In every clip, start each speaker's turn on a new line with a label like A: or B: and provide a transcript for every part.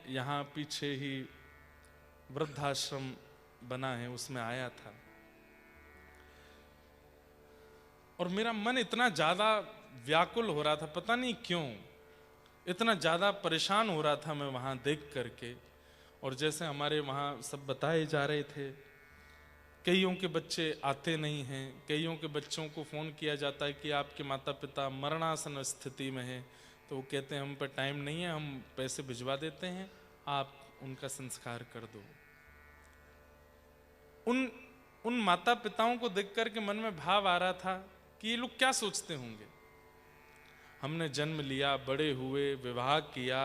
A: यहाँ पीछे ही वृद्धाश्रम बना है, उसमें आया था और मेरा मन इतना ज्यादा व्याकुल हो रहा था, पता नहीं क्यों इतना ज्यादा परेशान हो रहा था मैं वहां देख करके। और जैसे हमारे वहां सब बताए जा रहे थे, कईयों के बच्चे आते नहीं हैं, कईयों के बच्चों को फोन किया जाता है कि आपके माता पिता मरणासन स्थिति में हैं, तो वो कहते हैं हम पर टाइम नहीं है, हम पैसे भिजवा देते हैं, आप उनका संस्कार कर दो। उन माता पिताओं को देख करके मन में भाव आ रहा था कि ये लोग क्या सोचते होंगे। हमने जन्म लिया, बड़े हुए, विवाह किया,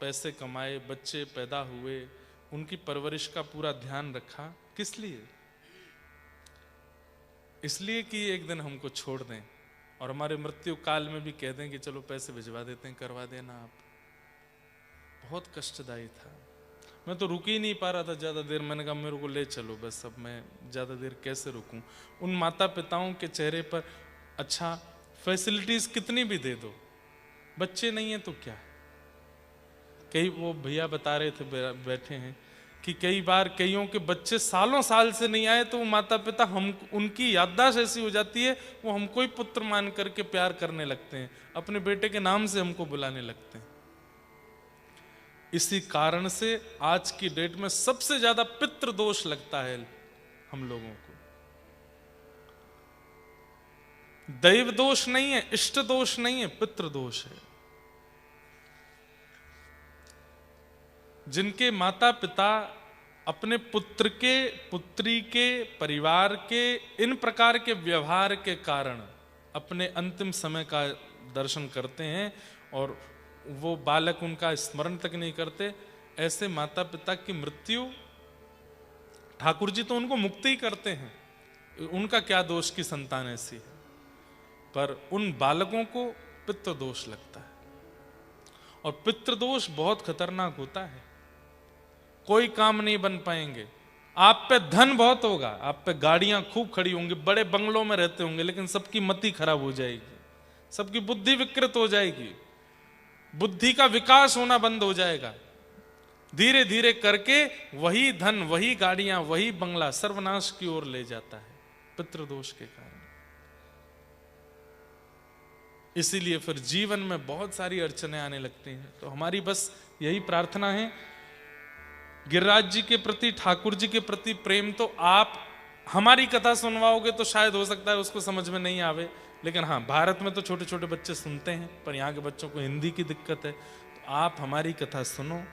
A: पैसे कमाए, बच्चे पैदा हुए, उनकी परवरिश का पूरा ध्यान रखा, किस लिए? इसलिए कि एक दिन हमको छोड़ दें और हमारे मृत्यु काल में भी कह दें कि चलो पैसे भिजवा देते हैं, करवा देना आप। बहुत कष्टदायी था। मैं तो रुक ही नहीं पा रहा था ज्यादा देर। मैंने कहा मेरे को ले चलो बस, अब मैं ज्यादा देर कैसे रुकूं। उन माता पिताओं के चेहरे पर, अच्छा फैसिलिटीज कितनी भी दे दो, बच्चे नहीं है तो क्या है। कई वो भैया बता रहे थे, बैठे हैं, कि कई बार कईयों के बच्चे सालों साल से नहीं आए तो वो माता पिता, हम उनकी याददाश्त ऐसी हो जाती है, वो हमको ही पुत्र मान करके प्यार करने लगते हैं, अपने बेटे के नाम से हमको बुलाने लगते हैं। इसी कारण से आज की डेट में सबसे ज्यादा पितृ दोष लगता है हम लोगों को। दैव दोष नहीं है, इष्ट दोष नहीं है, पितृ दोष है। जिनके माता पिता अपने पुत्र के, पुत्री के, परिवार के इन प्रकार के व्यवहार के कारण अपने अंतिम समय का दर्शन करते हैं और वो बालक उनका स्मरण तक नहीं करते, ऐसे माता पिता की मृत्यु, ठाकुर जी तो उनको मुक्त ही करते हैं, उनका क्या दोष की संतान ऐसी है, पर उन बालकों को पितृदोष लगता है। और पितृदोष बहुत खतरनाक होता है। कोई काम नहीं बन पाएंगे, आप पे धन बहुत होगा, आप पे गाड़ियां खूब खड़ी होंगी, बड़े बंगलों में रहते होंगे, लेकिन सबकी मति खराब हो जाएगी, सबकी बुद्धि विकृत हो जाएगी, बुद्धि का विकास होना बंद हो जाएगा। धीरे धीरे करके वही धन, वही गाड़ियां, वही बंगला सर्वनाश की ओर ले जाता है, पितृदोष के कारण। इसीलिए फिर जीवन में बहुत सारी अड़चने आने लगती हैं। तो हमारी बस यही प्रार्थना है, गिरिराज जी के प्रति, ठाकुर जी के प्रति प्रेम तो आप हमारी कथा सुनवाओगे तो शायद हो सकता है उसको समझ में नहीं आवे, लेकिन हाँ, भारत में तो छोटे छोटे बच्चे सुनते हैं, पर यहाँ के बच्चों को हिंदी की दिक्कत है। तो आप हमारी कथा सुनो,